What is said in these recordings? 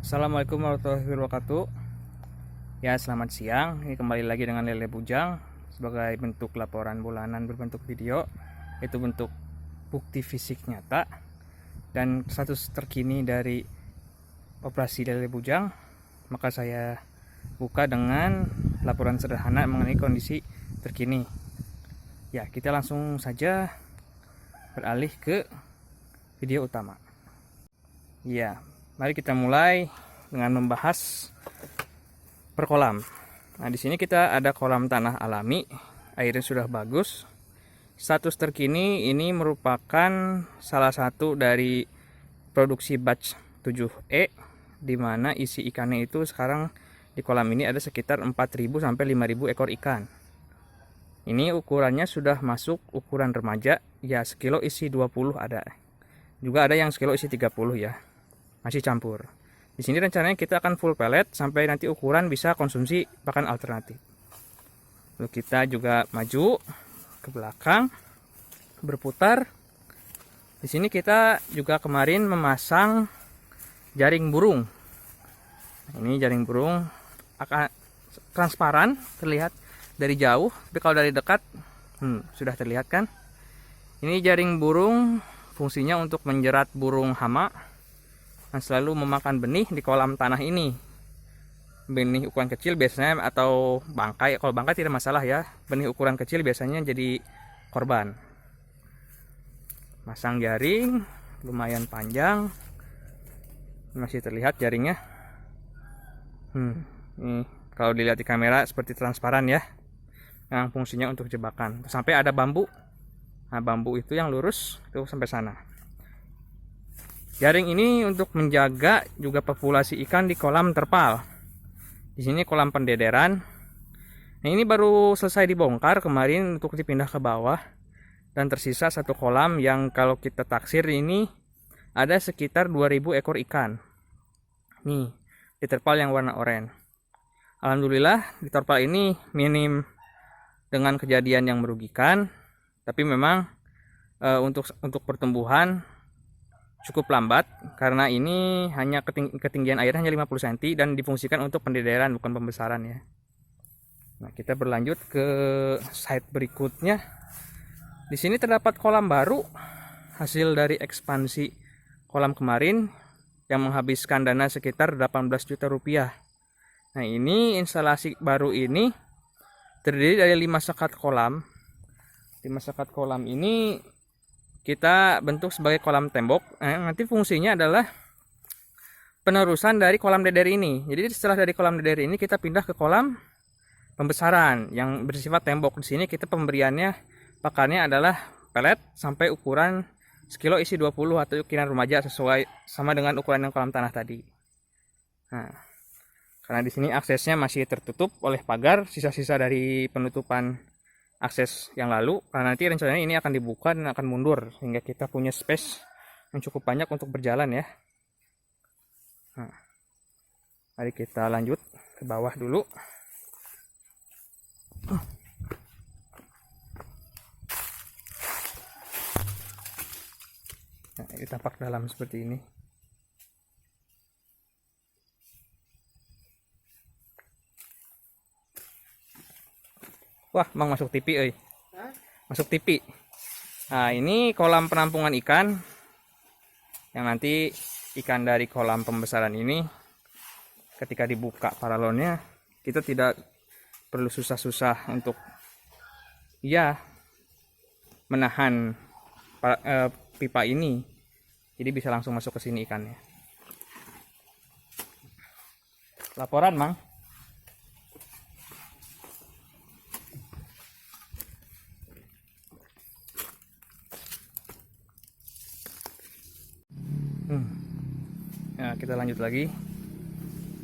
Assalamualaikum warahmatullahi wabarakatuh. Ya, selamat siang. Ini kembali lagi dengan Lele Bujang sebagai bentuk laporan bulanan berbentuk video. Itu bentuk bukti fisik nyata dan status terkini dari operasi Lele Bujang. Maka saya buka dengan laporan sederhana mengenai kondisi terkini. Ya, kita langsung saja beralih ke video utama. Ya, mari kita mulai dengan membahas per kolam. Nah, di sini kita ada kolam tanah alami, airnya sudah bagus. Status terkini ini merupakan salah satu dari produksi batch 7E, di mana isi ikannya itu sekarang di kolam ini ada sekitar 4.000 sampai 5.000 ekor ikan. Ini ukurannya sudah masuk ukuran remaja, ya sekilo isi 20 ada. Juga ada yang sekilo isi 30 ya. Masih campur. Di sini rencananya kita akan full pellet sampai nanti ukuran bisa konsumsi pakan alternatif. Lalu kita juga maju ke belakang, berputar. Di sini kita juga kemarin memasang jaring burung. Ini jaring burung akan transparan, terlihat dari jauh, tapi kalau dari dekat sudah terlihat kan. Ini jaring burung fungsinya untuk menjerat burung hama yang selalu memakan benih di kolam tanah ini. Benih ukuran kecil biasanya atau bangkai, kalau bangkai tidak masalah ya. Benih ukuran kecil biasanya jadi korban. Masang jaring lumayan panjang, masih terlihat jaringnya. Ini kalau dilihat di kamera seperti transparan ya, yang fungsinya untuk jebakan. Sampai ada bambu. Nah, bambu itu yang lurus itu sampai sana. Jaring ini untuk menjaga juga populasi ikan di kolam terpal. Di sini kolam pendederan. Nah, ini baru selesai dibongkar kemarin untuk dipindah ke bawah, dan tersisa satu kolam yang kalau kita taksir ini ada sekitar 2.000 ekor ikan. Nih, di terpal yang warna oranye. Alhamdulillah di terpal ini minim dengan kejadian yang merugikan, tapi memang untuk pertumbuhan cukup lambat karena ini hanya ketinggian airnya hanya 50 cm dan difungsikan untuk pendederan bukan pembesaran ya. Nah, kita berlanjut ke site berikutnya. Di sini terdapat kolam baru hasil dari ekspansi kolam kemarin yang menghabiskan dana sekitar 18 juta rupiah. Nah, ini instalasi baru ini terdiri dari 5 sekat kolam. 5 sekat kolam ini kita bentuk sebagai kolam tembok. Nanti fungsinya adalah penerusan dari kolam deder ini. Jadi setelah dari kolam deder ini kita pindah ke kolam pembesaran yang bersifat tembok. Di sini kita pemberiannya pakannya adalah pelet sampai ukuran sekilo isi 20 atau ukuran remaja sesuai sama dengan ukuran yang kolam tanah tadi. Nah, karena di sini aksesnya masih tertutup oleh pagar, sisa-sisa dari penutupan akses yang lalu, karena nanti rencananya ini akan dibuka dan akan mundur sehingga kita punya space yang cukup banyak untuk berjalan ya. Nah, mari kita lanjut ke bawah dulu. Nah, ini tampak dalam seperti ini. Wah, Mang masuk TV euy. Masuk TV. Nah, ini kolam penampungan ikan yang nanti ikan dari kolam pembesaran ini ketika dibuka paralonnya kita tidak perlu susah-susah untuk ya menahan pipa ini. Jadi bisa langsung masuk ke sini ikannya. Laporan, Mang. Nah, kita lanjut lagi.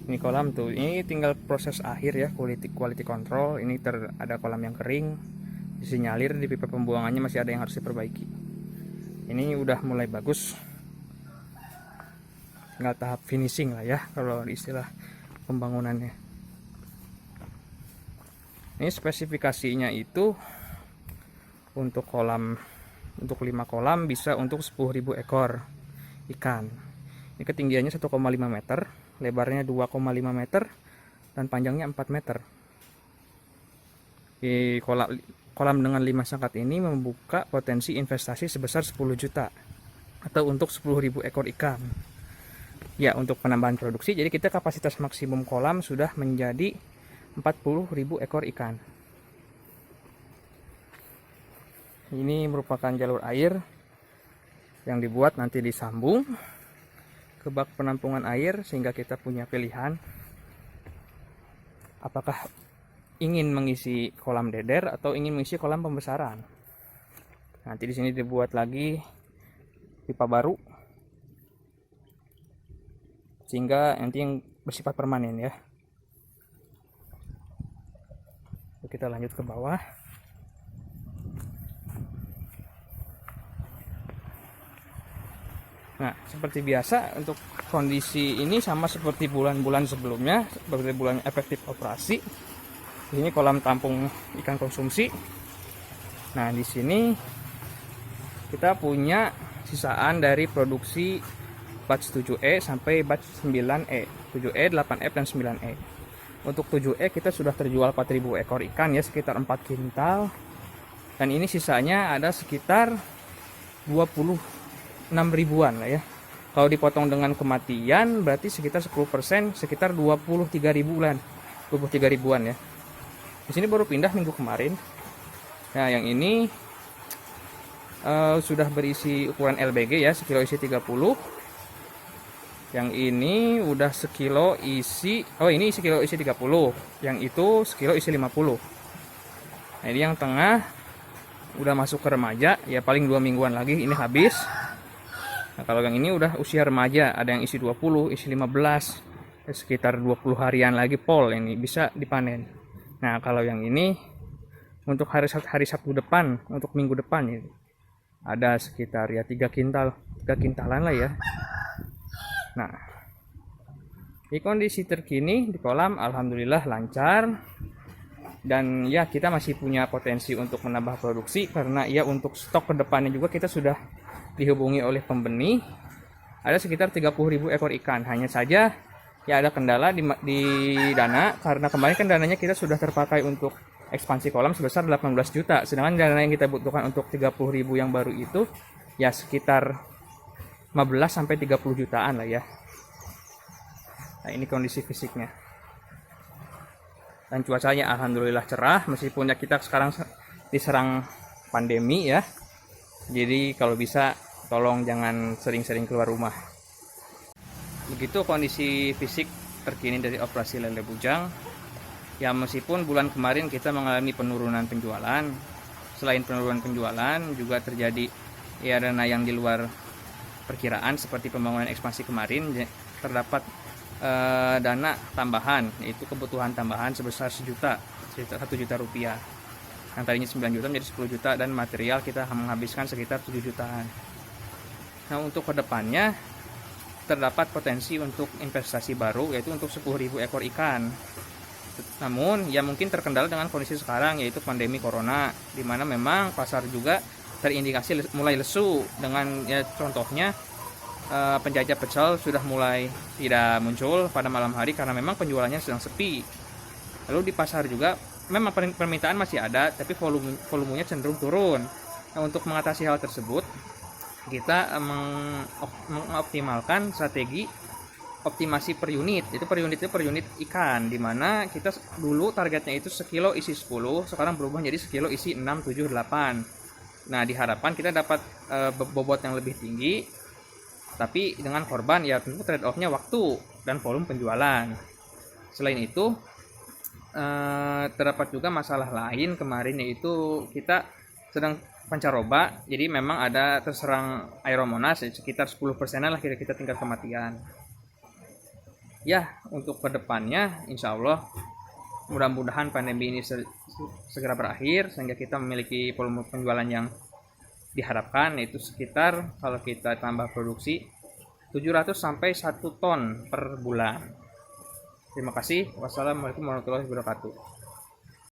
Ini kolam tuh, ini tinggal proses akhir ya, quality control. Ini ada kolam yang kering, disinyalir di pipa pembuangannya masih ada yang harus diperbaiki. Ini udah mulai bagus, tinggal tahap finishing lah ya kalau istilah pembangunannya. Ini spesifikasinya itu untuk kolam, untuk 5 kolam bisa untuk 10.000 ekor ikan. Ini ketinggiannya 1,5 meter lebarnya 2,5 meter dan panjangnya 4 meter. Di kolam dengan 5 sekat ini membuka potensi investasi sebesar 10 juta atau untuk 10.000 ekor ikan. Ya, untuk penambahan produksi, jadi kita kapasitas maksimum kolam sudah menjadi 40.000 ekor ikan. Ini merupakan jalur air yang dibuat nanti disambung ke bak penampungan air sehingga kita punya pilihan apakah ingin mengisi kolam deder atau ingin mengisi kolam pembesaran. Nanti di sini dibuat lagi pipa baru sehingga nanti yang bersifat permanen ya. Kita lanjut ke bawah. Nah, seperti biasa untuk kondisi ini sama seperti bulan-bulan sebelumnya, seperti bulan efektif operasi. Ini kolam tampung ikan konsumsi. Nah, di sini kita punya sisaan dari produksi batch 7E sampai batch 9E, 7E, 8F dan 9E. Untuk 7E kita sudah terjual 4.000 ekor ikan ya, sekitar 4 kintal. Dan ini sisanya ada sekitar 26 ribuan lah ya. Kalau dipotong dengan kematian berarti sekitar 10%, sekitar 23 ribuan ya. Di sini baru pindah minggu kemarin. Nah, yang ini sudah berisi ukuran LBG ya, sekilo isi 30. Yang ini udah sekilo isi, ini sekilo isi 30, yang itu sekilo isi 50. Nah, ini yang tengah udah masuk ke remaja ya, paling 2 mingguan lagi ini habis. Nah, kalau yang ini udah usia remaja, ada yang isi 20, isi 15, sekitar 20 harian lagi pol ini bisa dipanen. Nah, kalau yang ini untuk hari Sabtu depan, untuk minggu depan ini ada sekitar ya 3 kintalan lah ya. Nah, di kondisi terkini di kolam alhamdulillah lancar, dan ya kita masih punya potensi untuk menambah produksi karena ya untuk stok kedepannya juga kita sudah dihubungi oleh pembeni. Ada sekitar 30.000 ekor ikan. Hanya saja ya ada kendala di dana, karena kemarin kan dananya kita sudah terpakai untuk ekspansi kolam sebesar 18 juta. Sedangkan dana yang kita butuhkan untuk 30.000 yang baru itu ya sekitar 15 sampai 30 jutaan lah ya. Nah, ini kondisi fisiknya. Dan cuacanya alhamdulillah cerah meskipun ya kita sekarang diserang pandemi ya. Jadi kalau bisa tolong jangan sering-sering keluar rumah. Begitu kondisi fisik terkini dari operasi lele bujang. Ya, meskipun bulan kemarin kita mengalami penurunan penjualan, selain penurunan penjualan juga terjadi ya dana yang di luar perkiraan seperti pembangunan ekspansi kemarin. Terdapat dana tambahan, yaitu kebutuhan tambahan sebesar 1 juta rupiah. Yang tadinya 9 juta menjadi 10 juta, dan material kita menghabiskan sekitar 7 jutaan. Nah, untuk kedepannya terdapat potensi untuk investasi baru, yaitu untuk 10.000 ekor ikan. Namun ya mungkin terkendala dengan kondisi sekarang, yaitu pandemi corona, di mana memang pasar juga terindikasi mulai lesu. Dengan ya contohnya penjajah pecel sudah mulai tidak muncul pada malam hari karena memang penjualannya sedang sepi. Lalu di pasar juga memang permintaan masih ada, tapi volumenya cenderung turun. Nah, untuk mengatasi hal tersebut kita mengoptimalkan strategi optimasi per unit. Itu per unit ikan, dimana kita dulu targetnya itu sekilo isi 10, sekarang berubah menjadi sekilo isi 6, 7, 8. Nah, diharapkan kita dapat bobot yang lebih tinggi, tapi dengan korban ya tentu trade off-nya waktu dan volume penjualan. Selain itu terdapat juga masalah lain kemarin, yaitu kita sedang pancaroba. Jadi memang ada terserang Aeromonas sekitar 10% lah kita tingkat kematian. Ya, untuk kedepannya insya Allah mudah-mudahan pandemi ini segera berakhir sehingga kita memiliki volume penjualan yang diharapkan, yaitu sekitar kalau kita tambah produksi 700 sampai 1 ton per bulan. Terima kasih. Wassalamualaikum warahmatullahi wabarakatuh.